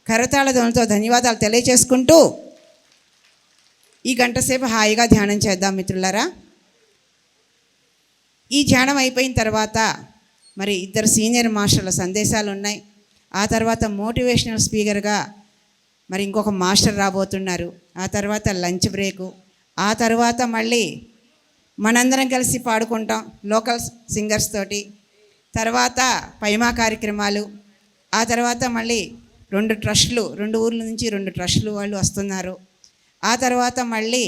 కరతాళ ధ్వనులతో ధన్యవాదాలు తెలియచేసుకుంటూ ఈ గంట సేపు హాయిగా ధ్యానం చేద్దాం మిత్రులారా. ఈ ధ్యానం అయిపోయిన తర్వాత మరి ఇద్దరు సీనియర్ మాస్టర్ల సందేశాలు ఉన్నాయి. ఆ తర్వాత మోటివేషనల్ స్పీకర్గా మరి ఇంకొక మాస్టర్ రాబోతున్నారు. ఆ తర్వాత లంచ్ బ్రేకు, ఆ తర్వాత మళ్ళీ మనందరం కలిసి పాడుకుంటాం లోకల్ సింగర్స్ తోటి. తర్వాత పైమా కార్యక్రమాలు, ఆ తర్వాత మళ్ళీ 2 ఊర్ల నుంచి 2 ట్రస్టులు వాళ్ళు వస్తున్నారు. ఆ తర్వాత మళ్ళీ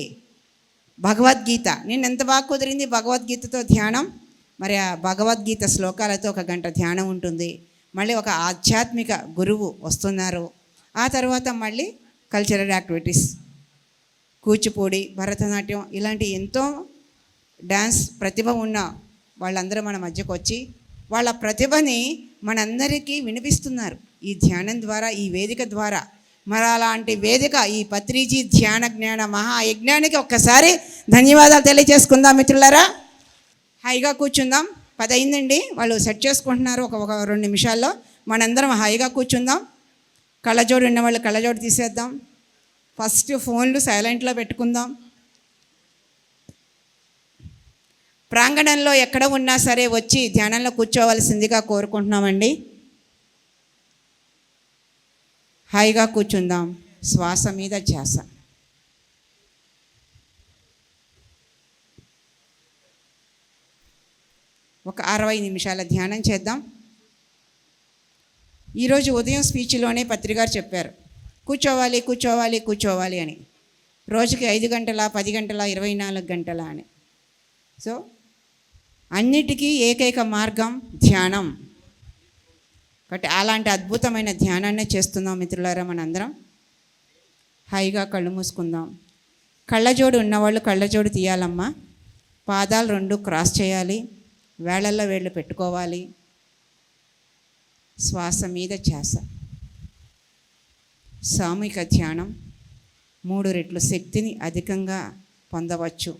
భగవద్గీత, నేను ఎంత బాగా కుదిరింది భగవద్గీతతో ధ్యానం. మరి ఆ భగవద్గీత శ్లోకాలతో 1 గంట ధ్యానం ఉంటుంది. మళ్ళీ ఒక ఆధ్యాత్మిక గురువు వస్తున్నారు. ఆ తర్వాత మళ్ళీ కల్చరల్ యాక్టివిటీస్, కూచిపూడి, భరతనాట్యం, ఇలాంటి ఎంతో డ్యాన్స్ ప్రతిభ ఉన్న వాళ్ళందరూ మన మధ్యకు వచ్చి వాళ్ళ ప్రతిభని మనందరికీ వినిపిస్తున్నారు ఈ ధ్యానం ద్వారా, ఈ వేదిక ద్వారా. మరి అలాంటి వేదిక ఈ పత్రిజీ ధ్యాన జ్ఞాన మహాయజ్ఞానికి ఒక్కసారి ధన్యవాదాలు తెలియజేసుకుందాం మిత్రులారా. హాయిగా కూర్చుందాం. 10 అయిందండి, వాళ్ళు సెట్ చేసుకుంటున్నారు. ఒక 2 నిమిషాల్లో మనందరం హాయిగా కూర్చుందాం. కళ్ళజోడు ఉన్నవాళ్ళు కళ్ళజోడు తీసేద్దాం. ఫస్ట్ ఫోన్లు సైలెంట్లో పెట్టుకుందాం. ప్రాంగణంలో ఎక్కడ ఉన్నా సరే వచ్చి ధ్యానంలో కూర్చోవలసిందిగా కోరుకుంటున్నామండి. హాయిగా కూర్చుందాం. శ్వాస మీద ధ్యాస. ఒక 60 నిమిషాల ధ్యానం చేద్దాం. ఈరోజు ఉదయం స్పీచ్లోనే పత్రికారు చెప్పారు, కూర్చోవాలి కూర్చోవాలి కూర్చోవాలి అని. రోజుకి 5 గంటల, 10 గంటల, 24 గంటల అని. సో అన్నిటికీ ఏకైక మార్గం ధ్యానం. కాబట్టి అలాంటి అద్భుతమైన ధ్యానాన్ని చేస్తున్నాం మిత్రులారా. మనందరం హాయిగా కళ్ళు మూసుకుందాం. కళ్ళజోడు ఉన్నవాళ్ళు కళ్ళజోడు తీయాలమ్మా. పాదాలు 2 క్రాస్ చేయాలి. వేళ్ళల్లో వేళ్ళు పెట్టుకోవాలి. శ్వాస మీద ధ్యాస. సామూహిక ధ్యానం 3 రెట్లు శక్తిని అధికంగా పొందవచ్చు.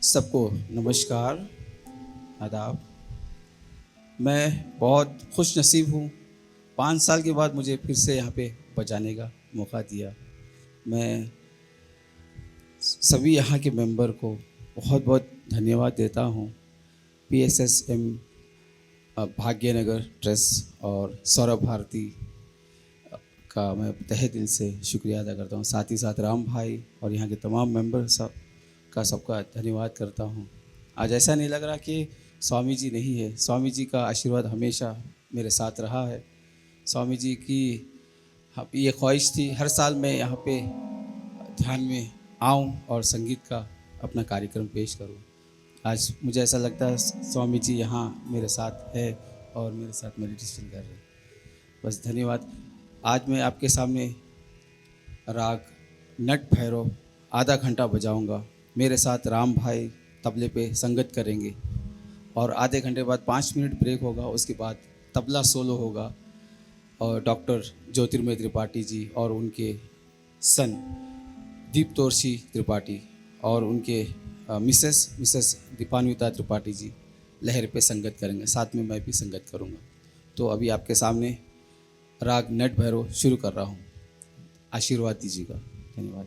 सबको नमस्कार, आदाब। मैं बहुत खुश नसीब हूँ, 5 साल के बाद मुझे फिर से यहाँ पे बजाने का मौका दिया। मैं सभी यहाँ के मेंबर को बहुत बहुत धन्यवाद देता हूँ। PSSM भाग्यनगर ट्रस्ट और सौरभ भारती का मैं तहे दिल से शुक्रिया अदा करता हूँ। साथ ही साथ राम भाई और यहाँ के तमाम मेंबर सब का सबका धन्यवाद करता हूँ। आज ऐसा नहीं लग रहा कि स्वामी जी नहीं है। स्वामी जी का आशीर्वाद हमेशा मेरे साथ रहा है। स्वामी जी की ये ख्वाहिश थी हर साल मैं यहाँ पे ध्यान में आऊँ और संगीत का अपना कार्यक्रम पेश करूँ। आज मुझे ऐसा लगता है स्वामी जी यहाँ मेरे साथ है और मेरे साथ मेडिटेशन कर रहे हैं। बस धन्यवाद। आज मैं आपके सामने राग नट भैरव आधा घंटा बजाऊंगा। मेरे साथ राम भाई तबले पे संगत करेंगे और आधे घंटे बाद 5 मिनट ब्रेक होगा। उसके बाद तबला सोलो होगा और डॉक्टर ज्योतिर्मय त्रिपाठी जी और उनके सन दीपतोषी त्रिपाठी और उनके मिसेस दीपान्विता त्रिपाठी जी लहर पे संगत करेंगे। साथ में मैं भी संगत करूँगा। तो अभी आपके सामने राग नट भैरव शुरू कर रहा हूँ। आशीर्वाद दीजिएगा। धन्यवाद।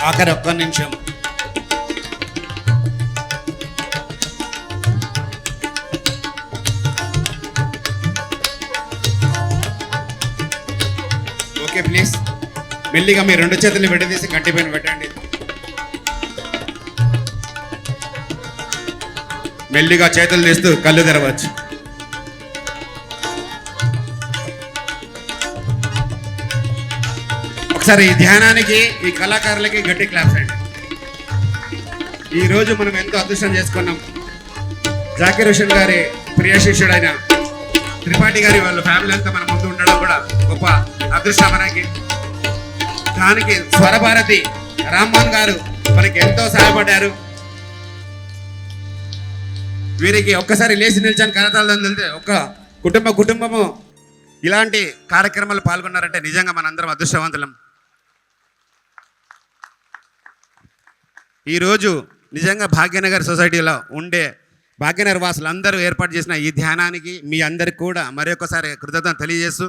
ఆఖరి ఒక్క నిమిషం. ఓకే ప్లీజ్, మెల్లిగా మీ రెండు చేతులు విడదీసి గట్టి పైన పెట్టండి. మెల్లిగా చేతులు తీస్తూ కళ్ళు తెరవచ్చు. ఒకసారి ఈ ధ్యానానికి, ఈ కళాకారులకి గట్టి క్లాప్స్ అండి. ఈరోజు మనం ఎంతో అదృష్టం చేసుకున్నాం. జాకీర్ హుస్సేన్ గారి ప్రియ శిష్యుడైన త్రిపాఠి గారి వాళ్ళ ఫ్యామిలీ అంతా మన ముందు ఉండడం కూడా గొప్ప అదృష్టం మనకి. దానికి స్వరభారతి రామ్మోహన్ గారు మనకి ఎంతో సహాయపడ్డారు. వీరికి ఒక్కసారి లేచి నిల్చొని కరతాళం తెలితే ఒక కుటుంబము ఇలాంటి కార్యక్రమాలు పాల్గొన్నారంటే నిజంగా మనందరం అదృష్టవంతులం. ఈరోజు నిజంగా భాగ్యనగర్ సొసైటీలో ఉండే భాగ్యనగర్ వాసులు అందరూ ఏర్పాటు చేసిన ఈ ధ్యానానికి మీ అందరికి కూడా మరొకసారి కృతజ్ఞత తెలియజేస్తూ,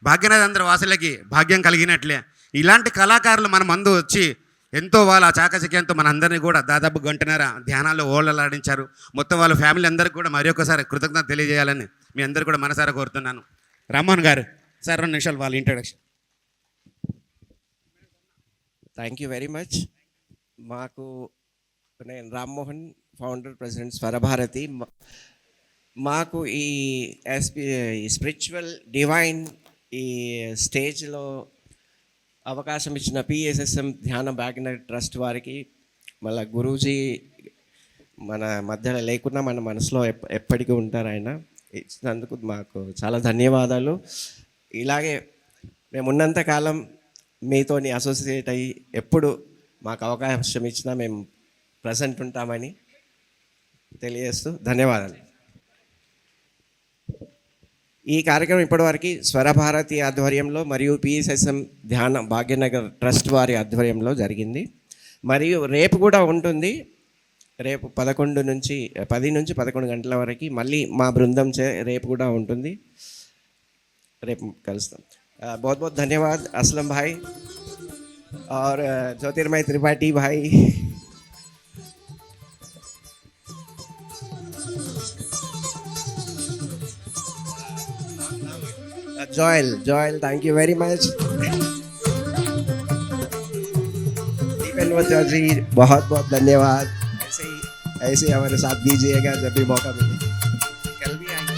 భాగ్యనగర్ అందరి వాసులకి భాగ్యం కలిగినట్లే ఇలాంటి కళాకారులు మన ముందు వచ్చి ఎంతో వాళ్ళ చాకచక్యంతో మన అందరినీ కూడా దాదాపు గంటన్నర ధ్యానాల్లో ఓళ్ళలాడించారు. మొత్తం వాళ్ళ ఫ్యామిలీ అందరికీ కూడా మరొకసారి కృతజ్ఞత తెలియజేయాలని మీ అందరూ కూడా మనసారా కోరుతున్నాను. రామ్మోహన్ గారు సార్ 2 నిమిషాలు వాళ్ళ introduction. Thank you very much. నేను రామ్మోహన్, ఫౌండర్ ప్రెసిడెంట్ స్వరభారతి. మాకు ఈ స్పిరిచువల్ డివైన్ ఈ స్టేజ్లో అవకాశం ఇచ్చిన పిఎస్ఎస్ఎం ధ్యాన భాగ్యనగర్ ట్రస్ట్ వారికి, మళ్ళీ గురూజీ మన మధ్యలో లేకున్నా మన మనసులో ఎప్పటికీ ఉంటారు. ఆయన ఇచ్చినందుకు మాకు చాలా ధన్యవాదాలు. ఇలాగే మేము ఉన్నంతకాలం మీతోని అసోసియేట్ అయ్యి ఎప్పుడు మాకు అవకాశం ఇచ్చినా మేము ప్రజెంట్ ఉంటామని తెలియజేస్తూ ధన్యవాదాలు. ఈ కార్యక్రమం ఇప్పటివరకు స్వరభారతి ఆధ్వర్యంలో మరియు పిఎస్ఎస్ఎం ధ్యాన భాగ్యనగర్ ట్రస్ట్ వారి ఆధ్వర్యంలో జరిగింది. మరియు రేపు కూడా ఉంటుంది. రేపు 10 నుంచి 11 గంటల వరకు మళ్ళీ మా బృందం రేపు కూడా ఉంటుంది. రేపు కలుస్తాం. बहुत बहुत धन्यवाद असलम भाई और ज्योतिर्मय त्रिपाठी भाई. Joel, thank you very much. पेनवत्या जी बहुत बहुत धन्यवाद। ऐसे ही हमारे साथ दीजिएगा जब भी मौका मिले। कल भी आएंगे।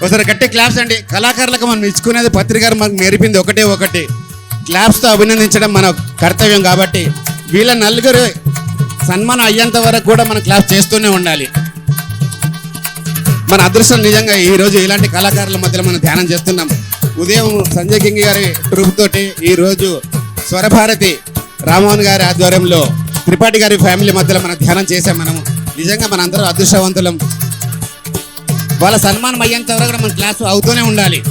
ఒకసారి గట్టి క్లాప్స్ అండి. కళాకారులకు మనం ఇచ్చుకునేది పత్రిక గారు మనకు నేర్పింది ఒకటి క్లాప్స్తో అభినందించడం మన కర్తవ్యం. కాబట్టి వీళ్ళ నలుగురు సన్మానం అయ్యేంత వరకు కూడా మనం క్లాప్స్ చేస్తూనే ఉండాలి. మన అదృష్టం నిజంగా ఈరోజు ఇలాంటి కళాకారుల మధ్యలో మనం ధ్యానం చేస్తున్నాం. ఉదయం సంజయ్ కింగ్ గారి ట్రూప్ తోటి ఈరోజు స్వరభారతి రామ్మోహన్ గారి ఆధ్వర్యంలో త్రిపాఠి గారి ఫ్యామిలీ మధ్యలో మనం ధ్యానం చేసాం. మనము నిజంగా మన అందరూ అదృష్టవంతులం. వాళ్ళ సన్మానం అయ్యేంత వరకు కూడా మన క్లాస్ అవుతూనే ఉండాలి.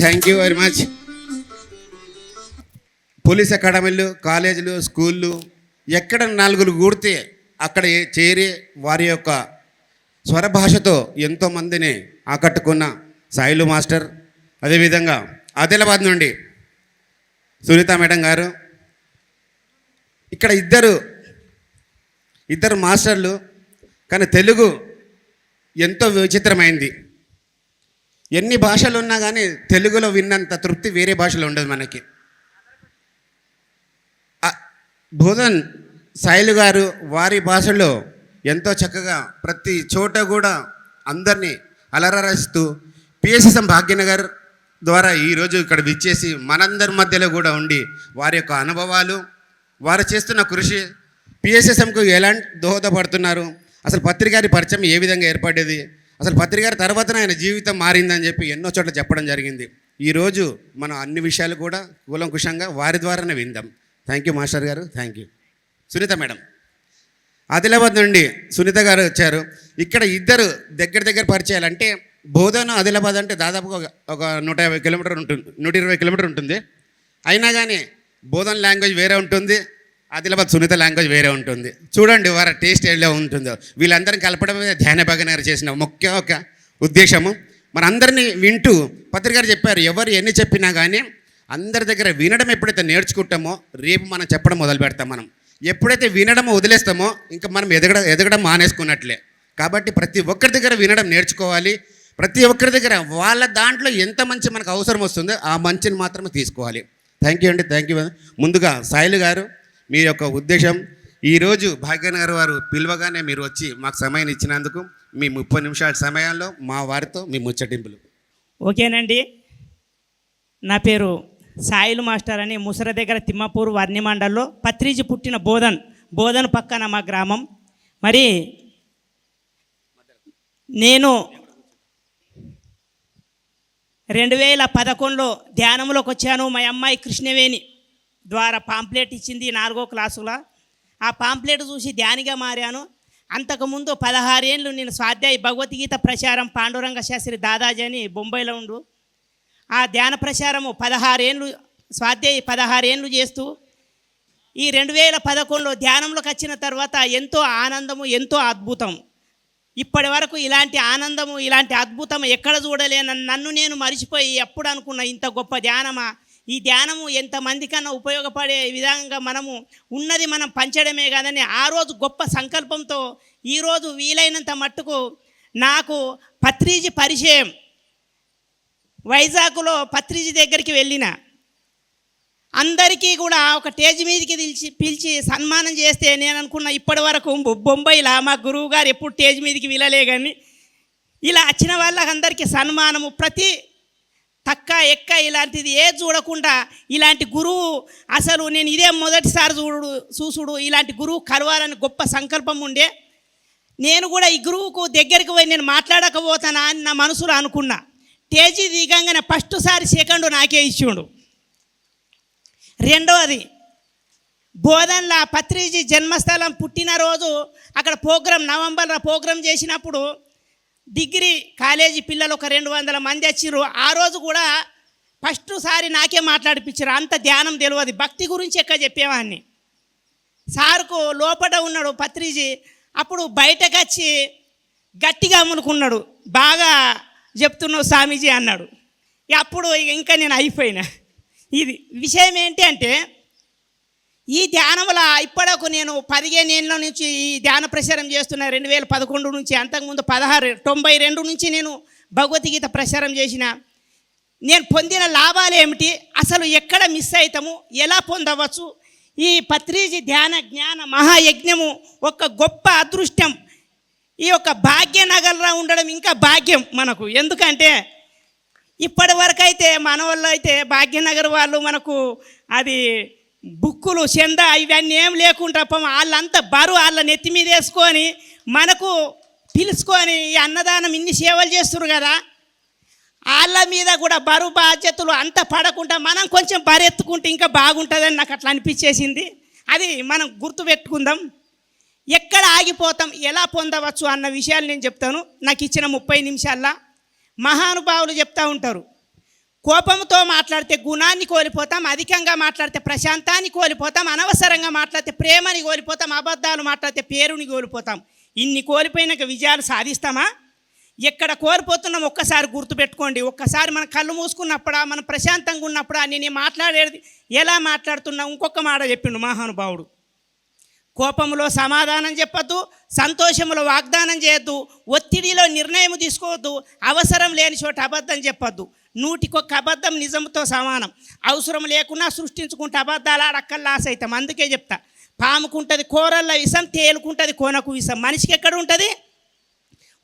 Thank you very much. Police అకాడమీలు, కాలేజీలు, స్కూళ్ళు ఎక్కడ నలుగురు కూడితే అక్కడ చేరి వారి యొక్క స్వరభాషతో ఎంతోమందిని ఆకట్టుకున్న సాయిలు మాస్టర్, అదేవిధంగా ఆదిలాబాద్ నుండి సునీత మేడం గారు, ఇక్కడ ఇద్దరు మాస్టర్లు. కానీ తెలుగు ఎంతో విచిత్రమైంది. ఎన్ని భాషలు ఉన్నా కానీ తెలుగులో విన్నంత తృప్తి వేరే భాషలో ఉండదు మనకి. బోధన్ సాయిలు గారు వారి భాషలో ఎంతో చక్కగా ప్రతి చోట కూడా అందరినీ అలరరిస్తూ పిఎస్ఎస్ఎం భాగ్యనగర్ ద్వారా ఈరోజు ఇక్కడ విచ్చేసి మనందరి మధ్యలో కూడా ఉండి వారి యొక్క అనుభవాలు, వారు చేస్తున్న కృషి, పిఎస్ఎస్ఎంకు ఎలాంటి దోహదపడుతున్నారు, అసలు పత్రికారి పరిచయం ఏ విధంగా ఏర్పడేది, అసలు పత్రికారి తర్వాతనే ఆయన జీవితం మారిందని చెప్పి ఎన్నో చోట్ల చెప్పడం జరిగింది. ఈరోజు మనం అన్ని విషయాలు కూడా కూలంకుషంగా వారి ద్వారానే విందాం. థ్యాంక్ యూ మాస్టర్ గారు. Thank you. Sunitha madam Adilabad నుండి సునీత గారు వచ్చారు. ఇక్కడ ఇద్దరు దగ్గర పరిచయాలు. అంటే బోధన ఆదిలాబాద్ అంటే దాదాపుగా ఒక 150 కిలోమీటర్ ఉంటుంది, 120 కిలోమీటర్ ఉంటుంది. అయినా కానీ బోధన లాంగ్వేజ్ వేరే ఉంటుంది, ఆదిలాబాద్ సునీత లాంగ్వేజ్ వేరే ఉంటుంది. చూడండి వారి టేస్ట్ ఎలా ఉంటుందో. వీళ్ళందరినీ కలపడమే ధ్యాన భాగ్యనగర్ చేసిన ముఖ్య ఒక ఉద్దేశము. మనందరినీ వింటూ పత్రికారు చెప్పారు, ఎవరు ఎన్ని చెప్పినా కానీ అందరి దగ్గర వినడం ఎప్పుడైతే నేర్చుకుంటామో రేపు మనం చెప్పడం మొదలు పెడతాం. మనం ఎప్పుడైతే వినడం వదిలేస్తామో ఇంకా మనం ఎదగడం మానేసుకున్నట్లే. కాబట్టి ప్రతి ఒక్కరి దగ్గర వినడం నేర్చుకోవాలి. ప్రతి ఒక్కరి దగ్గర వాళ్ళ దాంట్లో ఎంత మంచి మనకు అవసరం వస్తుందో ఆ మంచిని మాత్రమే తీసుకోవాలి. థ్యాంక్ యూ అండి. Thank you. ముందుగా సాయిలు గారు, మీ యొక్క ఉద్దేశం, ఈరోజు భాగ్యనగర్ వారు పిలవగానే మీరు వచ్చి మాకు సమయం ఇచ్చినందుకు మీ 30 నిమిషాల సమయంలో మా వారితో మీ ముచ్చటింపులు. ఓకేనండి. నా పేరు సాయిలు మాస్టర్ అని ముసర దగ్గర తిమ్మాపూర్ వర్ణి మండల్లో పత్రిజి పుట్టిన బోధన్ పక్కన మా గ్రామం. మరి నేను 2011లో ధ్యానంలోకి వచ్చాను. మా అమ్మాయి కృష్ణవేణి ద్వారా పాంప్లెట్ ఇచ్చింది 4వ క్లాసులో. ఆ పాంప్లెట్ చూసి ధ్యానిగా మారాను. అంతకుముందు 16 ఏళ్ళు నేను స్వాధ్యాయ భగవద్గీత ప్రచారం పాండురంగ శాస్త్రి దాదాజీ అని బొంబాయిలో ఉండు. ఆ ధ్యాన ప్రచారము 16 ఏళ్ళు స్వాధ్యాయ 16 ఏళ్ళు చేస్తూ ఈ 2011లో ధ్యానంలోకి వచ్చిన తర్వాత ఎంతో ఆనందము, ఎంతో అద్భుతం. ఇప్పటి వరకు ఇలాంటి ఆనందము, ఇలాంటి అద్భుతం ఎక్కడ చూడలేనని నన్ను నేను మరిచిపోయి ఎప్పుడు అనుకున్న ఇంత గొప్ప ధ్యానమా, ఈ ధ్యానము ఎంతమందికన్నా ఉపయోగపడే విధంగా మనము ఉన్నది మనం పంచడమే కాదని ఆ రోజు గొప్ప సంకల్పంతో ఈరోజు వీలైనంత మట్టుకు నాకు పత్రిజీ పరిచయం. వైజాగ్లో పత్రిజీ దగ్గరికి వెళ్ళిన అందరికీ కూడా ఒక స్టేజ్ మీదకి పిలిచి సన్మానం చేస్తే నేను అనుకున్న ఇప్పటి వరకు బొంబాయిలో మా గురువు గారు ఎప్పుడు స్టేజ్ మీదకి వెళ్ళలే కానీ ఇలా వచ్చిన వాళ్ళకందరికీ సన్మానము, ప్రతి తక్క ఎక్క ఇలాంటిది ఏ చూడకుండా ఇలాంటి గురువు అసలు నేను ఇదే మొదటిసారి చూసుడు ఇలాంటి గురువు కలవాలని గొప్ప సంకల్పం ఉండే. నేను కూడా ఈ గురువుకు దగ్గరికి పోయి నేను మాట్లాడకపోతానా అని నా మనసులో అనుకున్నా. తేజీ దిగంగానే ఫస్ట్ సారి సెకండ్ నాకే ఇచ్చిండు. రెండవది బోధనల పత్రిజీ జన్మస్థలం పుట్టినరోజు అక్కడ ప్రోగ్రాం నవంబర్లో ప్రోగ్రాం చేసినప్పుడు డిగ్రీ కాలేజీ పిల్లలు ఒక 200 మంది వచ్చిర్రు. ఆ రోజు కూడా ఫస్ట్ సారి నాకే మాట్లాడిపించారు. అంత ధ్యానం తెలియదు, భక్తి గురించి ఎక్కడ చెప్పేవాడిని. సార్కు లోపల ఉన్నాడు పత్రిజీ, అప్పుడు బయటకు వచ్చి గట్టిగా అమ్ముకున్నాడు, బాగా చెప్తున్నావు స్వామీజీ అన్నాడు. అప్పుడు ఇంకా నేను అయిపోయినా. ఇది విషయం ఏంటి అంటే ఈ ధ్యానంలో ఇప్పటికు నేను 15 ఏళ్ళ నుంచి ఈ ధ్యాన ప్రచారం చేస్తున్నా. 2011 నుంచి, అంతకుముందు 92 నుంచి నేను భగవద్గీత ప్రచారం చేసిన. నేను పొందిన లాభాలు ఏమిటి, అసలు ఎక్కడ మిస్ అవుతాము, ఎలా పొందవచ్చు, ఈ పత్రిజీ ధ్యాన జ్ఞాన మహాయజ్ఞము ఒక గొప్ప అదృష్టం. ఈ యొక్క భాగ్యనగర్లో ఉండడం ఇంకా భాగ్యం మనకు. ఎందుకంటే ఇప్పటి వరకు అయితే మన వాళ్ళు అయితే భాగ్యనగర్ వాళ్ళు మనకు అది బుక్కులు చందా ఇవన్నీ ఏం లేకుండా వాళ్ళంతా బరువు వాళ్ళ నెత్తి మీద వేసుకొని మనకు పిలుచుకొని ఈ అన్నదానం ఇన్ని సేవలు చేస్తున్నారు కదా, వాళ్ళ మీద కూడా బరువు బాధ్యతలు అంత పడకుండా మనం కొంచెం బరెత్తుకుంటే ఇంకా బాగుంటుందని నాకు అట్లా అనిపించేసింది. అది మనం గుర్తుపెట్టుకుందాం. ఎక్కడ ఆగిపోతాం, ఎలా పొందవచ్చు అన్న విషయాలు నేను చెప్తాను. నాకు ఇచ్చిన 30 నిమిషాల్లో మహానుభావులు చెప్తూ ఉంటారు, కోపంతో మాట్లాడితే గుణాన్ని కోల్పోతాం, అధికంగా మాట్లాడితే ప్రశాంతాన్ని కోల్పోతాం, అనవసరంగా మాట్లాడితే ప్రేమని కోల్పోతాం, అబద్ధాలు మాట్లాడితే పేరుని కోల్పోతాం. ఇన్ని కోల్పోయినాక విజయాలు సాధిస్తామా? ఎక్కడ కోల్పోతున్నాం ఒక్కసారి గుర్తుపెట్టుకోండి. ఒక్కసారి మన కళ్ళు మూసుకున్నప్పుడా, మనం ప్రశాంతంగా ఉన్నప్పుడా, నేను మాట్లాడేది ఎలా మాట్లాడుతున్నా. ఇంకొక మాట చెప్పిండు మహానుభావుడు, కోపంలో సమాధానం చెప్పొద్దు, సంతోషంలో వాగ్దానం చేయొద్దు, ఒత్తిడిలో నిర్ణయం తీసుకోవద్దు, అవసరం లేని చోట అబద్ధం చెప్పొద్దు. 100కి అబద్ధం నిజంతో సమానం. అవసరం లేకున్నా సృష్టించుకుంటే అబద్ధాలు ఆడక్కల్లా ఆశ అవుతాం. అందుకే చెప్తా, పాముకుంటుంది కూరల్లో విషం, తేలుకుంటుంది కొనకు విషం. మనిషికి ఎక్కడ ఉంటుంది?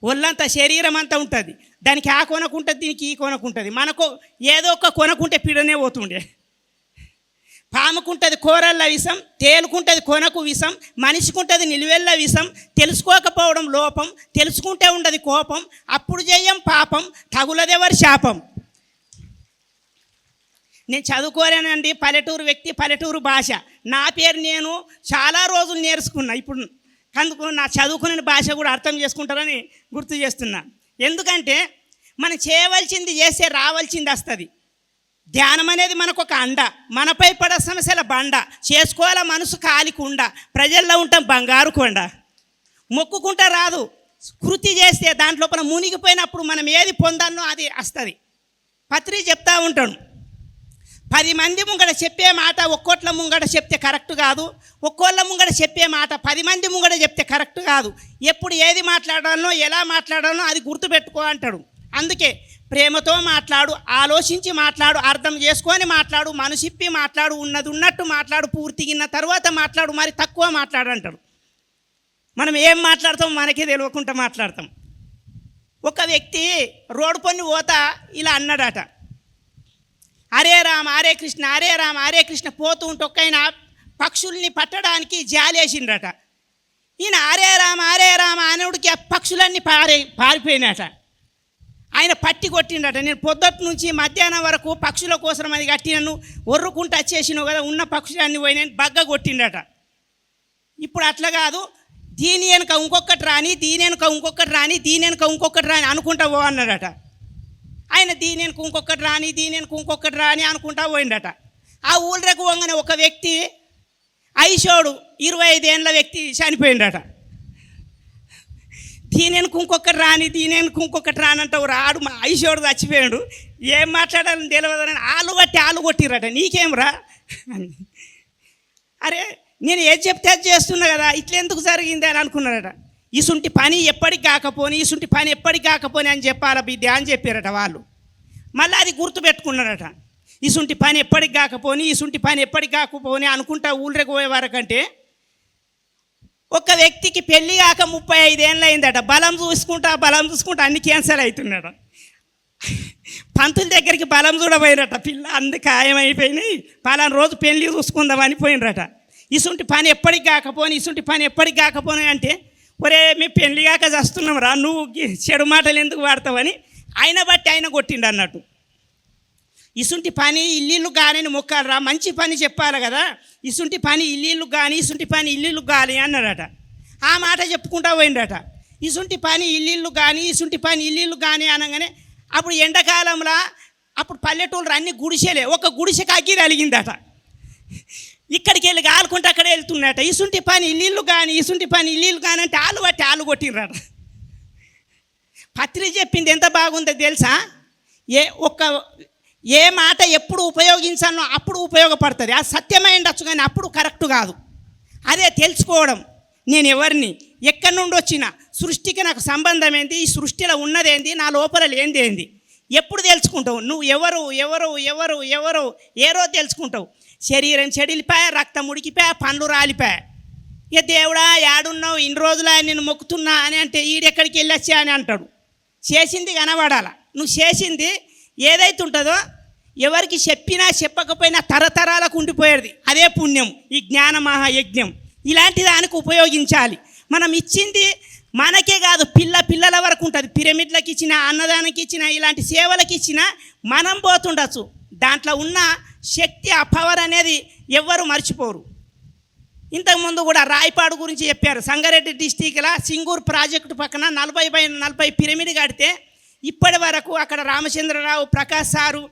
ఒళ్ళంతా శరీరం అంతా ఉంటుంది. దానికి ఆ కొనకుంటుంది, దీనికి ఈ కొనకుంటుంది. మనకు ఏదో ఒక కొనకుంటే పీడనే పోతుండే. పాముకుంటుంది కూరల్ల విషం, తేలుకుంటుంది కొనకు విషం, మనిషికుంటుంది నిలువెల్ల విషం. తెలుసుకోకపోవడం లోపం, తెలుసుకుంటే ఉండదు కోపం. అప్పుడు చెయ్యం పాపం, తగులదెవరి శాపం. నేను చదువుకోలేనండి, పల్లెటూరు వ్యక్తి, పల్లెటూరు భాష. నా పేరు నేను చాలా రోజులు నేర్చుకున్నా. ఇప్పుడు అందుకు నా చదువుకునే భాష కూడా అర్థం చేసుకుంటారని గుర్తు చేస్తున్నా. ఎందుకంటే మనం చేయవలసింది చేస్తే రావాల్సింది వస్తుంది. ధ్యానం అనేది మనకు ఒక అండ, మనపై పడే సమస్యల బండ. చేసుకోవాల మనసు కాలికుండ, ప్రజల్లో ఉంటాం బంగారు కొండ. మొక్కుకుంటా రాదు, కృతి చేస్తే దాంట్లోపల మునిగిపోయినప్పుడు మనం ఏది పొందాలో అది వస్తుంది. పత్రి చెప్తా ఉంటాను, 10 మంది ముంగడ చెప్పే మాట ఒక్కోట్ల ముంగడ చెప్తే కరెక్ట్ కాదు, ఒక్కోళ్ళ ముంగడ చెప్పే మాట 10 మంది ముంగడ చెప్తే కరెక్ట్ కాదు. ఎప్పుడు ఏది మాట్లాడాలనో ఎలా మాట్లాడాలనో అది గుర్తుపెట్టుకో అంటాడు. అందుకే ప్రేమతో మాట్లాడు, ఆలోచించి మాట్లాడు, అర్థం చేసుకొని మాట్లాడు, మనసిప్పి మాట్లాడు, ఉన్నది ఉన్నట్టు మాట్లాడు, పూర్తిగిన్న తర్వాత మాట్లాడు, మరి తక్కువ మాట్లాడు అంటాడు. మనం ఏం మాట్లాడతాం మనకే తెలియకుండా మాట్లాడతాం. ఒక వ్యక్తి రోడ్డు పని పోతా ఇలా అన్నాడట, హరే రామ హరే కృష్ణ హరే రామ హరే కృష్ణ. పోతూ ఉంటే ఒక్కైనా పక్షుల్ని పట్టడానికి జాలేసిండట. ఈయన హరే రామ అనుడికి ఆ పక్షులన్నీ పారిపోయినాట. ఆయన పట్టి కొట్టిండట. నేను పొద్దుటి నుంచి మధ్యాహ్నం వరకు పక్షుల కోసం అది కట్టినను, ఒర్రుకుంటూ వచ్చేసినావు కదా, ఉన్న పక్షులన్నీ పోయినాయి, బగ్గ కొట్టిండట. ఇప్పుడు అట్లా కాదు, దీని వెనుక ఇంకొకటి రాని, దీని వెనుక ఇంకొకటి రాని, దీని వెనుక ఇంకొకటి రాని అనుకుంటా పో అన్నాడట. ఆయన దీని వెనుక ఇంకొకటి రాని, దీని వెనుక ఇంకొకటి రాని అనుకుంటా పోయిండట. ఆ ఊళ్ళకు పోగానే ఒక వ్యక్తి ఐషోడు 25 ఏళ్ళ వ్యక్తి చనిపోయిండట. దీని వెనుక ఇంకొకటి రాని, దీని వెనుక ఇంకొకటి రానంటావు, రాడు మా ఐషోడు చచ్చిపోయాడు, ఏం మాట్లాడాలని తెలియదని ఆలు కొట్టిరట. నీకేం రా అని. అరే నేను ఏది చెప్తే అది చేస్తున్నా కదా, ఇట్లా ఎందుకు జరిగింది అని అనుకున్నారట. ఇసుంటి పని ఎప్పటికి కాకపోని, ఇసుంటి పని ఎప్పటికి కాకపోని అని చెప్పాల బిడ్డ అని చెప్పారట వాళ్ళు. మళ్ళీ అది గుర్తుపెట్టుకున్నారట. ఇసుంటి పని ఎప్పటికి కాకపోని, ఇసుంటి పని ఎప్పటికి కాకపోని అనుకుంటా ఊళ్ళకి పోయే వరకంటే ఒక వ్యక్తికి పెళ్ళి కాక 35 ఏళ్ళు అయిందట. బలం చూసుకుంటా అన్ని క్యాన్సర్ అవుతున్నాడు. పంతుల దగ్గరికి బలం చూడబోయినట. పిల్ల అందు ఖాయమైపోయినాయి, పలానా రోజు పెళ్ళి చూసుకుందామని పోయినరట. ఇసుంటి పని ఎప్పటికి కాకపోని, ఇసుంటి పని ఎప్పటికి కాకపోని అంటే ఒరే మీ పెళ్ళిగాక చస్తున్నాం రా, నువ్వు చెడు మాటలు ఎందుకు వాడతావని ఆయన బట్టి ఆయన కొట్టిండు అన్నట్టు. ఇసుంటి పని ఇల్లు కానీ మొక్కాడు రా, మంచి పని చెప్పాలి కదా, ఇసుంటి పని ఇల్లు కానీ ఇసుంటి పని ఇల్లు కానీ అన్నాడట. ఆ మాట చెప్పుకుంటా పోయిండట. ఇసుంటి పని ఇల్లు కానీ ఇసుంటి పని ఇల్లు కానీ అనగానే అప్పుడు ఎండాకాలంలో అప్పుడు పల్లెటూళ్ళు అన్ని గుడిసెలే, ఒక గుడిసెకి అగ్గి తలిగిందట. ఇక్కడికి వెళ్ళి కాలుకుంటే అక్కడ వెళ్తున్నట. ఇసుంటి పని ఇల్లు కానీ ఇసుంటి పని ఇల్లు కానీ అంటే ఆలు పట్టి ఆలు కొట్టిర్రట. పత్రి చెప్పింది ఎంత బాగుందో తెలుసా? ఏ మాట ఎప్పుడు ఉపయోగించాలో అప్పుడు ఉపయోగపడుతుంది. అది సత్యమై ఉండొచ్చు కానీ అప్పుడు కరెక్ట్ కాదు. అదే తెలుసుకోవడం, నేను ఎవరిని, ఎక్కడి నుండి వచ్చిన, సృష్టికి నాకు సంబంధం ఏంది, ఈ సృష్టిలో ఉన్నదేంది, నా లోపల లేనిదేంది, ఎప్పుడు తెలుసుకుంటావు? నువ్వు ఎవరు ఎవరు ఎవరు ఎవరు ఏ రోజు తెలుసుకుంటావు? శరీరం చెడిలిపాయ, రక్తం ఉడికిపాయ, పండ్లు రాలిపాయ. ఇక దేవుడా యాడున్నావు, ఇన్ని రోజులు నేను మొక్కుతున్నా అని అంటే ఈడెక్కడికి వెళ్ళొచ్చా అని అంటాడు. చేసింది కనబడాల. నువ్వు చేసింది ఏదైతే ఉంటుందో ఎవరికి చెప్పినా చెప్పకపోయినా తరతరాలకు ఉండిపోయేది అదే పుణ్యం. ఈ జ్ఞాన మహాయజ్ఞం ఇలాంటి దానికి ఉపయోగించాలి. మనం ఇచ్చింది మనకే కాదు, పిల్లల వరకు ఉంటుంది. పిరమిడ్లకు ఇచ్చిన, అన్నదానికి ఇచ్చిన, ఇలాంటి సేవలకు ఇచ్చిన మనం పోతుండొచ్చు. దాంట్లో ఉన్న శక్తి, ఆ పవర్ అనేది ఎవ్వరు మర్చిపోరు. ఇంతకుముందు కూడా రాయపాడు గురించి చెప్పారు. సంగారెడ్డి డిస్టిక్లో సింగూరు ప్రాజెక్టు పక్కన 40/40 పిరమిడ్ కడితే ఇప్పటి వరకు అక్కడ రామచంద్రరావు, ప్రకాష్ సారు,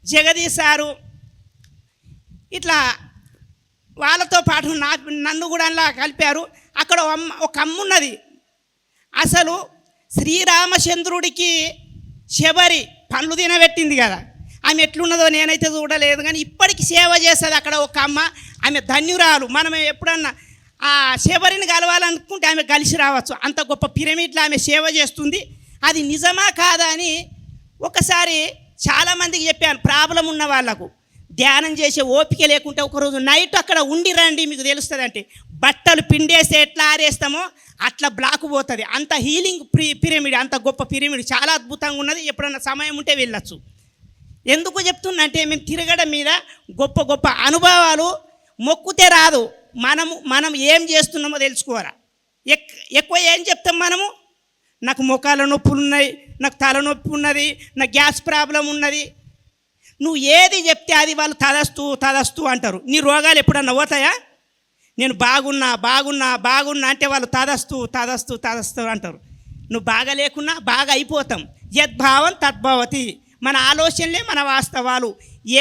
జగదీష్ సారు ఇట్లా వాళ్ళతో పాటు నన్ను కూడా అలా కలిపారు. అక్కడ ఒక అమ్మ ఉన్నది. అసలు శ్రీరామచంద్రుడికి శబరి పండ్లు తినబెట్టింది కదా, ఆమె ఎట్లున్నదో నేనైతే చూడలేదు కానీ ఇప్పటికి సేవ చేస్తుంది అక్కడ ఒక అమ్మ. ఆమె ధన్యురాలు. మనం ఎప్పుడన్నా ఆ శబరిని కలవాలనుకుంటే ఆమె కలిసి రావచ్చు. అంత గొప్ప పిరమిడ్లో ఆమె సేవ చేస్తుంది. అది నిజమా కాదా అని ఒకసారి చాలామందికి చెప్పాను. ప్రాబ్లం ఉన్న వాళ్ళకు ధ్యానం చేసే ఓపిక లేకుంటే ఒకరోజు నైట్ అక్కడ ఉండి రండి, మీకు తెలుస్తుంది. అంటే బట్టలు పిండేస్తే ఎట్లా ఆరేస్తామో అట్లా బ్లాక్ పోతుంది. అంత హీలింగ్ పిరమిడ్, అంత గొప్ప పిరమిడ్, చాలా అద్భుతంగా ఉన్నది. ఎప్పుడన్నా సమయం ఉంటే వెళ్ళచ్చు. ఎందుకు చెప్తున్నా అంటే మేము తిరగడం మీద గొప్ప గొప్ప అనుభవాలు మొక్కుతే రాదు. మనం ఏం చేస్తున్నామో తెలుసుకోరా. ఎక్కువ ఏం చెప్తాం మనము? నాకు మోకాళ్ళ నొప్పులు ఉన్నాయి, నాకు తలనొప్పి ఉన్నది, నాకు గ్యాస్ ప్రాబ్లం ఉన్నది. నువ్వు ఏది చెప్తే అది వాళ్ళు తదస్తు అంటారు. నీ రోగాలు ఎప్పుడన్నా పోతాయా? నేను బాగున్నా అంటే వాళ్ళు తదస్తు అంటారు. నువ్వు బాగా లేకున్నా బాగా అయిపోతాం. యద్భావం తద్భవతి. మన ఆలోచనలే మన వాస్తవాలు.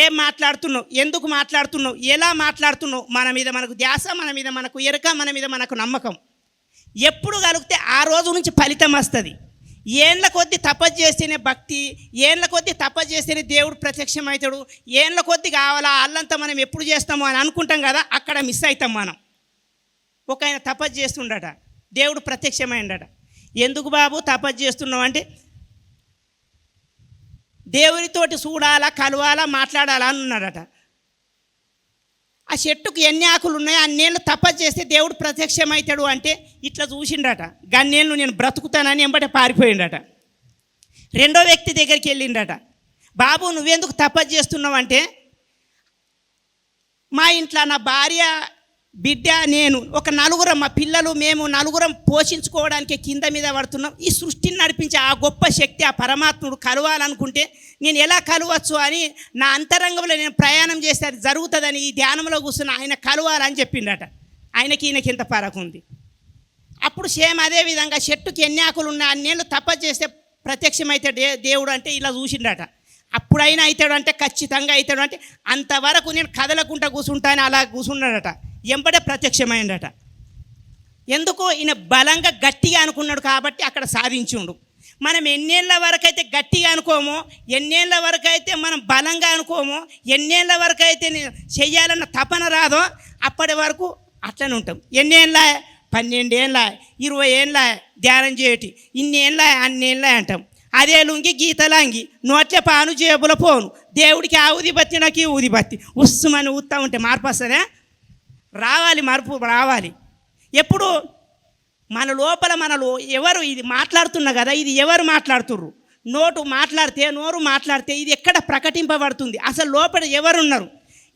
ఏం మాట్లాడుతున్నావు, ఎందుకు మాట్లాడుతున్నావు, ఎలా మాట్లాడుతున్నావు, మన మీద మనకు ధ్యాస, మన మీద మనకు ఎరుక, మన మీద మనకు నమ్మకం ఎప్పుడు కలిగితే ఆ రోజు నుంచి ఫలితం వస్తుంది. ఏండ్ల కొద్దీ తపస్సు చేస్తేనే భక్తి, ఏండ్ల కొద్దీ తపస్సు చేస్తేనే దేవుడు ప్రత్యక్షమవుతాడు, ఏండ్ల కొద్దీ కావాలా అల్లంతా మనం ఎప్పుడు చేస్తామో అని అనుకుంటాం కదా, అక్కడ మిస్ అవుతాం మనం. ఒక ఆయన తపస్సు చేస్తుండట, దేవుడు ప్రత్యక్షమైండట. ఎందుకు బాబు తపస్సు చేస్తున్నావు అంటే దేవునితోటి చూడాలా, కలవాలా, మాట్లాడాలా అని ఉన్నాడట. ఆ చెట్టుకు ఎన్ని ఆకులు ఉన్నాయో అన్నేళ్ళు తపస్సు చేస్తే దేవుడు ప్రత్యక్షమవుతాడు అంటే ఇట్లా చూసిండట. గన్నేళ్ళు నేను బ్రతుకుతానని ఎంబటే పారిపోయిండట. రెండో వ్యక్తి దగ్గరికి వెళ్ళిండట. బాబు నువ్వెందుకు తపస్సు చేస్తున్నావు అంటే మా ఇంట్లో నా భార్య, బిడ్డ, నేను ఒక నలుగురం, మా పిల్లలు, మేము నలుగురం పోషించుకోవడానికి కింద మీద పడుతున్నాం. ఈ సృష్టిని నడిపించే ఆ గొప్ప శక్తి, ఆ పరమాత్ముడు కలవాలనుకుంటే నేను ఎలా కలవచ్చు అని నా అంతరంగంలో నేను ప్రయాణం చేస్తే అది జరుగుతుందని ఈ ధ్యానంలో కూర్చుని ఆయన కలవాలని చెప్పిండట. ఆయనకి ఈయనకి ఎంత ఫరక్ ఉంది. అప్పుడు సేమ్ అదే విధంగా చెట్టుకి ఎన్ని ఆకులు ఉన్నాయి అన్నేళ్ళు తపస్సు చేస్తే ప్రత్యక్షమైతే దేవుడు అంటే ఇలా చూసిండట. అప్పుడైనా అవుతాడు అంటే ఖచ్చితంగా అవుతాడు అంటే అంతవరకు నేను కదలకుండా కూర్చుంటాను అలా కూర్చున్నాడట. ఎంబడే ప్రత్యక్షమైందట. ఎందుకు? ఈయన బలంగా గట్టిగా అనుకున్నాడు కాబట్టి అక్కడ సాధించుండు. మనం ఎన్నేళ్ళ వరకు అయితే గట్టిగా అనుకోమో, ఎన్నేళ్ళ వరకు అయితే మనం బలంగా అనుకోమో, ఎన్నేళ్ళ వరకు అయితే చెయ్యాలన్న తపన రాదో అప్పటి వరకు అట్లనే ఉంటాం. ఎన్నేళ్ళ? 12 ఏళ్ళ, 20 ఏళ్ళ ధ్యానం చేయటి, ఇన్నేళ్ళ అన్నేళ్ళ అంటాం. అదే లుంగి గీతలాంగి, నోట్లే పాను, జేబుల పోను, దేవుడికి ఆ ఊది బత్తి, నాకు ఈ ఊది బత్తి, ఉస్సుమని ఊతా ఉంటే మార్పు వస్తుందా? రావాలి, మార్పు రావాలి. ఎప్పుడు మన లోపల మనలో ఎవరు ఇది మాట్లాడుతున్నా కదా, ఇది ఎవరు మాట్లాడుతుర్రు? నోరు మాట్లాడితే ఇది ఎక్కడ ప్రకటింపబడుతుంది? అసలు లోపల ఎవరున్నారు?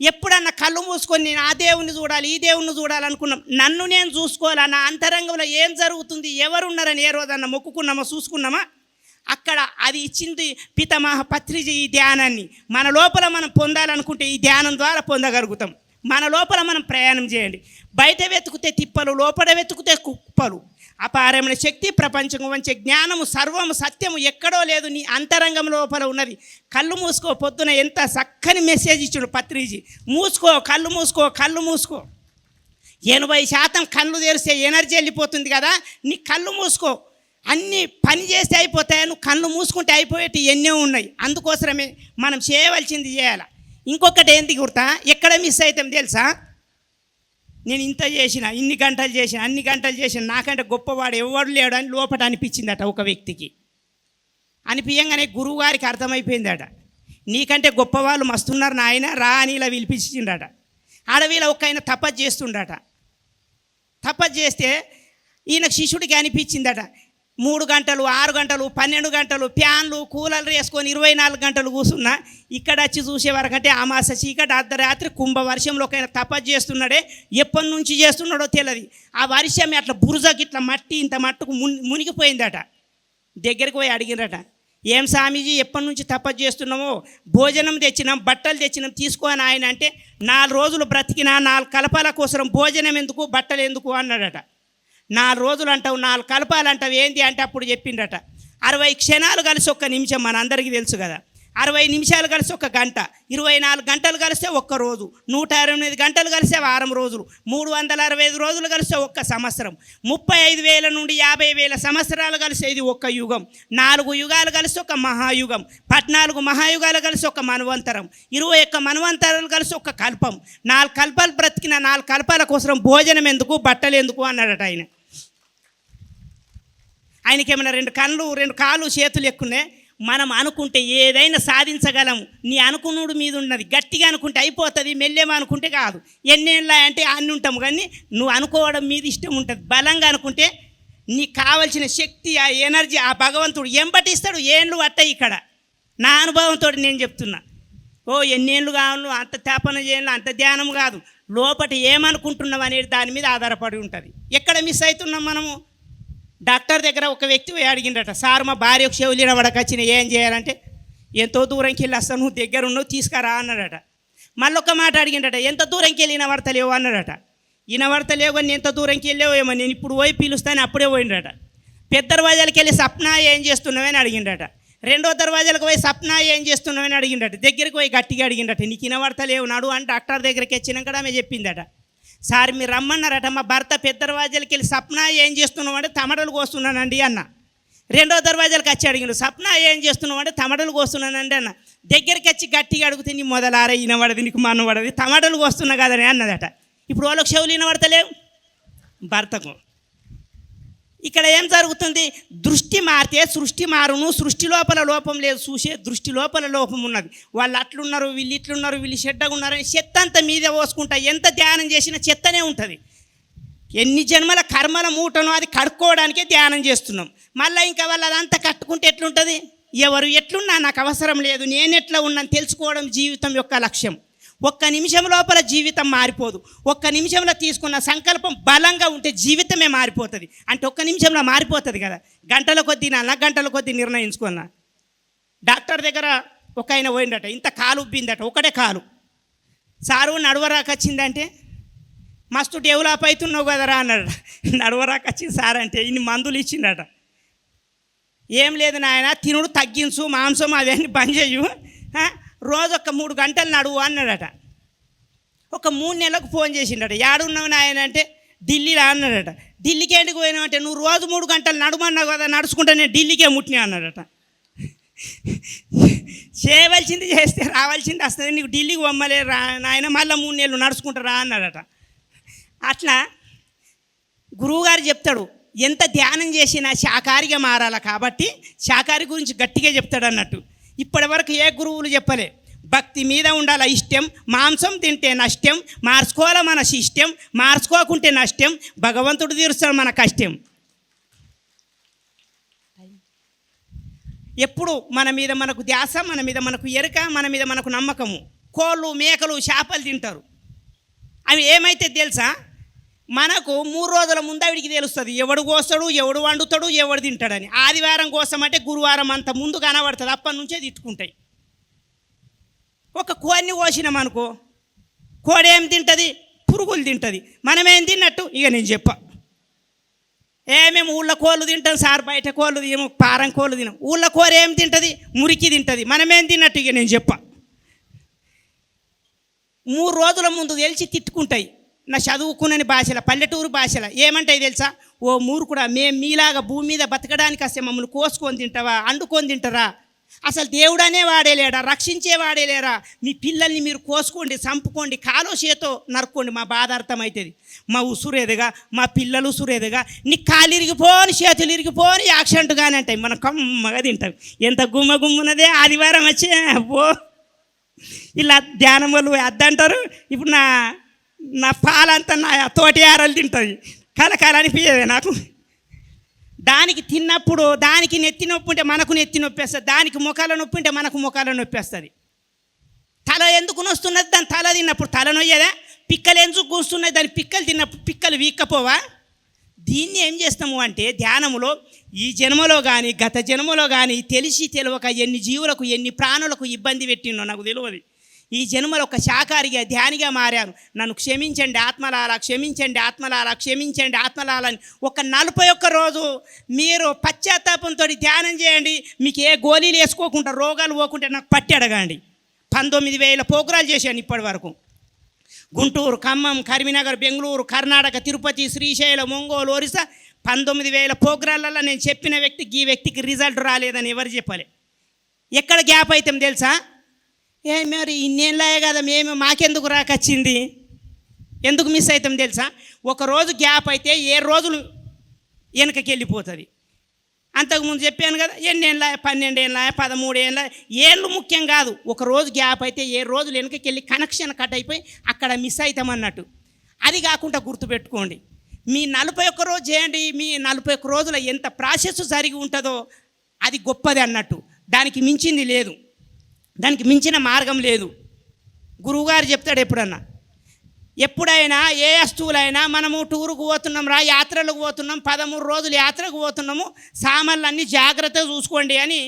ఎప్పుడన్నా కళ్ళు మూసుకొని నేను ఆ దేవుణ్ణి చూడాలి ఈ దేవుణ్ణి చూడాలనుకున్నాం. నన్ను నేను చూసుకోవాలా, నా అంతరంగంలో ఏం జరుగుతుంది, ఎవరున్నారని ఏ రోజన్నా మొక్కుకున్నామా, చూసుకున్నామా? అక్కడ అది ఇచ్చింది పితామహ పత్రిజీ ఈ ధ్యానాన్ని. మన లోపల మనం పొందాలనుకుంటే ఈ ధ్యానం ద్వారా పొందగలుగుతాం. మన లోపల మనం ప్రయాణం చేయండి. బయట వెతుకుతే తిప్పలు, లోపల వెతుకుతే కుప్పలు. అపారమైన శక్తి, ప్రపంచం వంచే జ్ఞానము, సర్వము సత్యము ఎక్కడో లేదు, నీ అంతరంగం లోపల ఉన్నది. కళ్ళు మూసుకో. పొద్దున ఎంత చక్కని మెసేజ్ ఇచ్చాడు పత్రిజీ. మూసుకో, కళ్ళు మూసుకో, కళ్ళు మూసుకో. 80% కళ్ళు తెరిస్తే ఎనర్జీ వెళ్ళిపోతుంది కదా, నీ కళ్ళు మూసుకో. అన్నీ పని చేస్తే అయిపోతాయి, నువ్వు కళ్ళు మూసుకుంటే అయిపోయేటి ఎన్నో ఉన్నాయి. అందుకోసమే మనం చేయవలసింది చేయాలి. ఇంకొకటి ఏంటి గుర్తా, ఎక్కడ మిస్ అవుతాం తెలుసా? నేను ఇంత చేసిన, ఇన్ని గంటలు చేసిన, అన్ని గంటలు చేసిన, నాకంటే గొప్పవాడు ఎవడు లేడు అని లోపల అనిపించిందట ఒక వ్యక్తికి. అనిపించగానే గురువు గారికి అర్థమైపోయిందట, నీకంటే గొప్పవాళ్ళు మస్తున్నారు నాయన రా అని ఇలా పిలిపించిండట. ఆడవీళ్ళ ఒక ఆయన తపస్సు చేస్తుండట. తపస్సు చేస్తే ఈయనకు శిష్యుడికి అనిపించిందట, 3 గంటలు 6 గంటలు 12 గంటలు ఫ్యాన్లు కూలర్లు వేసుకొని 24 గంటలు కూర్చున్నా, ఇక్కడ వచ్చి చూసే వరకంటే అమాస చీకటి అర్ధరాత్రి కుంభవర్షంలో ఒక ఆయన తపస్సు చేస్తున్నాడే, ఎప్పటి నుంచి చేస్తున్నాడో తెలియదు. ఆ వర్షం అట్లా బురజకి ఇట్లా మట్టి ఇంత మట్టుకు మునిగిపోయిందట. దగ్గరికి పోయి అడిగినరట, ఏం స్వామీజీ ఎప్పటి నుంచి తపస్సు చేస్తున్నామో, భోజనం తెచ్చినాం, బట్టలు తెచ్చినాం, తీసుకోని ఆయన అంటే, 4 రోజులు బ్రతికినా 4 కలపాల కోసం భోజనం ఎందుకు, బట్టలు ఎందుకు అన్నాడట. 4 రోజులు అంటావు, 4 కలపాలంటావు ఏంటి అంటే అప్పుడు చెప్పిండట, 60 క్షణాలు కలిసి 1 నిమిషం, మన అందరికీ తెలుసు కదా. 60 నిమిషాలు కలిసి 1 గంట, 24 గంటలు కలిస్తే 1 రోజు, 128 గంటలు కలిస్తే వారం రోజులు, 365 రోజులు కలిస్తే 1 సంవత్సరం, 35,000 నుండి 50,000 సంవత్సరాలు కలిస్తే ఇది 1 యుగం, 4 యుగాలు కలిసి 1 మహాయుగం, 14 మహాయుగాలు కలిసి 1 మన్వంతరం, 21 మన్వంతరాలు కలిసి 1 కల్పం. 4 కల్పాలు బ్రతికిన 4 కల్పాల కోసం భోజనం ఎందుకు, బట్టలు ఎందుకు అన్నాడట ఆయన. ఆయనకి ఏమైనా 2 కళ్ళు 2 కాళ్ళు చేతులు ఎక్కున్నాయి. మనం అనుకుంటే ఏదైనా సాధించగలం. నీ అనుకున్నాడు మీద ఉన్నది. గట్టిగా అనుకుంటే అయిపోతుంది, మెల్లేమో అనుకుంటే కాదు. ఎన్నేళ్ళ అంటే అన్ని ఉంటాము, కానీ నువ్వు అనుకోవడం మీద ఇష్టం ఉంటుంది. బలంగా అనుకుంటే నీకు కావలసిన శక్తి, ఆ ఎనర్జీ ఆ భగవంతుడు ఎంబటిస్తాడు. ఏండ్లు పట్టాయి ఇక్కడ, నా అనుభవంతో నేను చెప్తున్నా. ఎన్నేళ్ళు కావాలి, అంత తపన చేయాలి, అంత ధ్యానం కాదు. లోపట ఏమనుకుంటున్నావు అనేది దాని మీద ఆధారపడి ఉంటుంది. ఎక్కడ మిస్ అవుతున్నాం మనము? డాక్టర్ దగ్గర ఒక వ్యక్తి పోయి అడిగిండట, సార్ మా భార్యకు చెవులిన వడకొచ్చిన, ఏం చేయాలంటే, ఎంతో దూరంకి వెళ్ళి వస్తాను, నువ్వు దగ్గర ఉన్నావు తీసుకురా అన్నాడట. మళ్ళీ ఒక మాట అడిగిండట, ఎంత దూరంకి వెళ్ళి వినబడతలేవు అన్నాడట. వినబడతలేవు అని ఎంత దూరంకి వెళ్ళావు ఏమో, నేను ఇప్పుడు పోయి పిలుస్తాను అప్పుడే పోయిండట. పెద్ద దర్వాజాలకు వెళ్ళి సప్నా ఏం చేస్తున్నావని అడిగిండట. 2వ దర్వాజాలకు పోయి సప్నా ఏం చేస్తున్నావని అడిగిండట. దగ్గరికి పోయి గట్టిగా అడిగిండట, నీకు వినబడతలేవు నాడు అని డాక్టర్ దగ్గరికి వచ్చినాక ఆమె చెప్పిందట, సార్ మీరు రమ్మన్నారట, మా భర్త పెద్ద దర్వాజాలకు వెళ్ళి సప్నా ఏం చేస్తున్నావు అంటే తమడలు కోస్తున్నానండి అన్న. 2వ దర్వాజాలకు వచ్చి అడిగిండు, సప్నా ఏం చేస్తున్నావు అంటే తమడలు కోస్తున్నానండి అన్న. దగ్గరికి వచ్చి గట్టిగా అడిగితే నీ మొదలారే వినబడది, నీకు మనబడది, తమడలు కోస్తున్నా కదని అన్నదట. ఇప్పుడు వాళ్ళకి చెవులు వినబడతలేవు భర్తకు. ఇక్కడ ఏం జరుగుతుంది? దృష్టి మారితే సృష్టి మారును. సృష్టి లోపల లోపం లేదు, చూసే దృష్టి లోపల లోపం ఉన్నది. వాళ్ళు అట్లున్నారు, వీళ్ళు ఇట్లున్నారు, వీళ్ళు చెడ్డగా ఉన్నారని చెత్త అంతా మీదే పోసుకుంటా. ఎంత ధ్యానం చేసినా చెత్తనే ఉంటుంది. ఎన్ని జన్మల కర్మల మూటనో అది కడుక్కోవడానికే ధ్యానం చేస్తున్నాం. మళ్ళీ ఇంకా వాళ్ళు అదంతా కట్టుకుంటే ఎట్లుంటుంది? ఎవరు ఎట్లున్నా నాకు అవసరం లేదు, నేను ఎట్లా ఉన్నాను తెలుసుకోవడం జీవితం యొక్క లక్ష్యం. 1 నిమిషం లోపల జీవితం మారిపోదు. 1 నిమిషంలో తీసుకున్న సంకల్పం బలంగా ఉంటే జీవితమే మారిపోతుంది. అంటే 1 నిమిషంలో మారిపోతుంది కదా. గంటల కొద్దీ గంటల కొద్దీ నిర్ణయించుకున్నా. డాక్టర్ దగ్గర ఒక ఆయన పోయిందట, ఇంత కాలు ఉబ్బిందట, ఒకటే కాలు. సారు నడవరాకొచ్చిందంటే, మస్తు డెవలప్ అవుతున్నావు కదరా అన్నాడు. నడవరాకొచ్చింది సార్ అంటే ఇన్ని మందులు ఇచ్చిందట. ఏం లేదు నాయన, తినుడు తగ్గించు, మాంసం అవన్నీ బంద్ చేయు, రోజు 3 గంటలు నడువు అన్నాడట. ఒక 3 నెలలకు ఫోన్ చేసిండట, ఏడున్నావు నాయన అంటే ఢిల్లీలో అన్నాడట. ఢిల్లీకి ఎందుకు పోయినావు అంటే, నువ్వు రోజు 3 గంటలు నడుమన్నావు కదా, నడుచుకుంటే నేను ఢిల్లీకే ముట్టినా అన్నాడట. చేయవలసింది చేస్తే రావాల్సింది వస్తుంది, నీకు ఢిల్లీకి పొమ్మలే రా నాయన, మళ్ళీ 3 నెలలు నడుచుకుంటారా అన్నాడట. అట్లా గురువుగారు చెప్తాడు, ఎంత ధ్యానం చేసినా శాకాహారిగా మారాలి. కాబట్టి శాకాహారి గురించి గట్టిగా చెప్తాడు అన్నట్టు. ఇప్పటి వరకు ఏ గురువులు చెప్పలే. భక్తి మీద ఉండాలి ఇష్టం, మాంసం తింటే నష్టం, మార్చుకోవాలి మన ఇష్టం, మార్చుకోకుంటే నష్టం, భగవంతుడు తీరుస్తాడు మన కష్టం. ఎప్పుడు మన మీద మనకు ధ్యాస, మన మీద మనకు ఎరుక, మన మీద మనకు నమ్మకము. కోళ్ళు మేకలు చేపలు తింటారు. అవి ఏమైతే తెలుసా, మనకు 3 రోజుల ముందు ఆవిడికి తెలుస్తుంది ఎవడు కోస్తాడు, ఎవడు వండుతాడు, ఎవడు తింటాడని. ఆదివారం కోసమంటే గురువారం అంత ముందు కనబడుతుంది, అప్పటి నుంచే తిట్టుకుంటాయి. ఒక కోడిని కోసినామనుకో, కోడి ఏం తింటుంది, పురుగులు తింటుంది. మనమేం తిన్నట్టు ఇక నేను చెప్పా, మేము ఊళ్ళో కోళ్ళు తింటాం సార్, బయట కోళ్ళు తినము, పారం కోళ్ళు తినం. ఊళ్ళో కూర ఏం తింటుంది, మురికి తింటుంది. మనమేం తిన్నట్టు ఇక నేను చెప్పా. 3 రోజుల ముందు తెలిసి తిట్టుకుంటాయి. నా చదువుకున్నని భాషల, పల్లెటూరు భాషల ఏమంటాయి తెలుసా, ఓ మూర్ఖుడా, మేము మీలాగా భూమి మీద బతకడానికి వస్తే మమ్మల్ని కోసుకొని తింటావా, అండుకొని తింటారా, అసలు దేవుడనే వాడేలేడా, రక్షించే వాడేలేరా, మీ పిల్లల్ని మీరు కోసుకోండి, చంపుకోండి, కాలో చేతో నరుక్కోండి, మా బాధ అర్థమవుతుంది. మా ఉసురేదిగా, మా పిల్లలు ఉసురేదిగా, నీ కాలు ఇరిగిపోని చేతులు ఇరిగిపోని యాక్సిడెంట్ కానీ అంటాయి. మనం కమ్మగా తింటాం. ఎంత గుమ్మ గుమ్మున్నదే ఆదివారం వచ్చే ఓ ఇలా ధ్యానం వాళ్ళు అద్దంటారు. ఇప్పుడు నా పాలంతా నా తోటి ఆరలు తింటుంది, కలకాల అనిపించదే నాకు. దానికి తిన్నప్పుడు దానికి నెత్తి నొప్పి ఉంటే మనకు నెత్తి నొప్పి వస్తుంది, దానికి ముఖాల నొప్పి ఉంటే మనకు ముఖాల నొప్పి వస్తుంది. తల ఎందుకు నొస్తున్నది, దాని తల తిన్నప్పుడు తల నొయ్యదా, పిక్కలు ఎందుకు కూస్తున్నది, దాని పిక్కలు తిన్నప్పుడు పిక్కలు వీక్కపోవా. దీన్ని ఏం చేస్తాము అంటే ధ్యానములో ఈ జన్మలో కానీ గత జన్మలో కానీ తెలిసి తెలియక ఎన్ని జీవులకు ఎన్ని ప్రాణులకు ఇబ్బంది పెట్టిండో నాకు తెలియదు. ఈ జన్మలో ఒక శాకారిగా ధ్యానిగా మారాను, నన్ను క్షమించండి ఆత్మలారా, క్షమించండి ఆత్మలారా, క్షమించండి ఆత్మలాలని ఒక 41 రోజు మీరు పశ్చాత్తాపంతో ధ్యానం చేయండి. మీకు ఏ గోళీలు వేసుకోకుండా రోగాలు పోకుంటే నాకు పట్టి అడగండి. 19,000 ప్రోగ్రాలు చేశాను ఇప్పటి వరకు. గుంటూరు, ఖమ్మం, కరీంనగర్, బెంగళూరు, కర్ణాటక, తిరుపతి, శ్రీశైలం, ఒంగోలు, ఒరిస్సా 19,000 ప్రోగ్రాలలో నేను చెప్పిన వ్యక్తికి ఈ వ్యక్తికి రిజల్ట్ రాలేదని ఎవరు చెప్పాలి. ఎక్కడ గ్యాప్ అవుతాం తెలుసా, మరి ఇన్నేళ్ళే కదా మేము, మాకెందుకు రాకొచ్చింది, ఎందుకు మిస్ అవుతాం తెలుసా. ఒకరోజు గ్యాప్ అయితే 7 రోజులు వెనకకి వెళ్ళిపోతుంది. అంతకుముందు చెప్పాను కదా, ఎన్నేళ్ళ, 12 ఏళ్ళ, 13 ఏళ్ళ, ఏళ్ళు ముఖ్యం కాదు. ఒకరోజు గ్యాప్ అయితే 7 రోజులు వెనకకి వెళ్ళి కనెక్షన్ కట్ అయిపోయి అక్కడ మిస్ అవుతామన్నట్టు. అది కాకుండా గుర్తుపెట్టుకోండి, మీ 41 రోజు చేయండి, మీ 41 రోజుల ఎంత ప్రాసెస్ జరిగి ఉంటుందో అది గొప్పది అన్నట్టు. దానికి మించింది లేదు, దానికి మించిన మార్గం లేదు. గురువుగారు చెప్తాడు ఎప్పుడైనా ఏ వస్తువులైనా మనము టూరుకు పోతున్నాం రా, యాత్రలకు పోతున్నాం, 13 రోజులు యాత్రకు పోతున్నాము, సామాన్లన్నీ జాగ్రత్తగా చూసుకోండి అని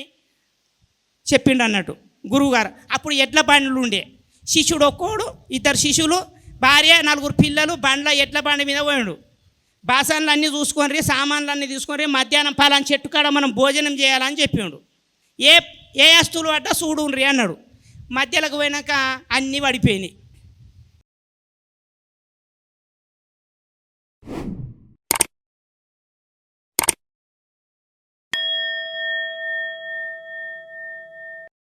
చెప్పిండు అన్నట్టు గురువుగారు. అప్పుడు ఎడ్ల బండ్లు ఉండే, శిష్యుడు ఒక్కోడు, 2 శిష్యులు, భార్య, 4 పిల్లలు, బండ్ల ఎడ్ల బండి మీద పోయాడు. బాసన్లు అన్నీ చూసుకొని, సామాన్లు అన్నీ తీసుకొని, మధ్యాహ్నం పలానా చెట్టు కాడ మనం భోజనం చేయాలని చెప్పిండు. ఏ వస్తువులు పడ్డా చూడుండ్రి అన్నాడు. మధ్యలోకి పోయినాక అన్నీ పడిపోయినాయి.